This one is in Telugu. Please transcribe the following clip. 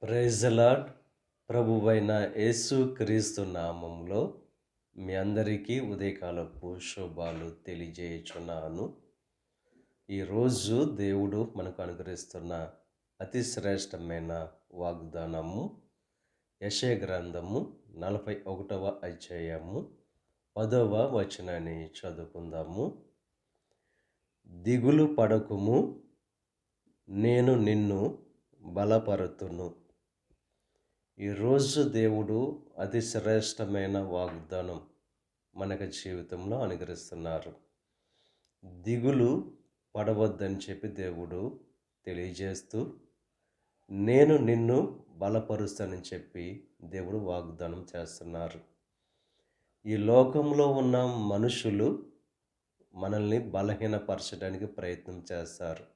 Praise the lord. ప్రభువైన యేసు క్రీస్తు నామంలో మీ అందరికీ ఉదయకాలపు శుభాలు తెలియజేయుచున్నాను. ఈరోజు దేవుడు మనకు అనుగ్రహిస్తున్న అతి శ్రేష్టమైన వాగ్దానము యెషయా గ్రంథము 41వ అధ్యాయము 10వ వచనాన్ని చదువుకుందాము. దిగులు పడకుము, నేను నిన్ను బలపరుతును. ఈరోజు దేవుడు అతి శ్రేష్టమైన వాగ్దానం మనకు జీవితంలో అనుగ్రహిస్తున్నారు. దిగులు పడవద్దని చెప్పి దేవుడు తెలియజేస్తూ, నేను నిన్ను బలపరుస్తానని చెప్పి దేవుడు వాగ్దానం చేస్తున్నారు. ఈ లోకంలో ఉన్న మనుషులు మనల్ని బలహీనపరచడానికి ప్రయత్నం చేస్తారు.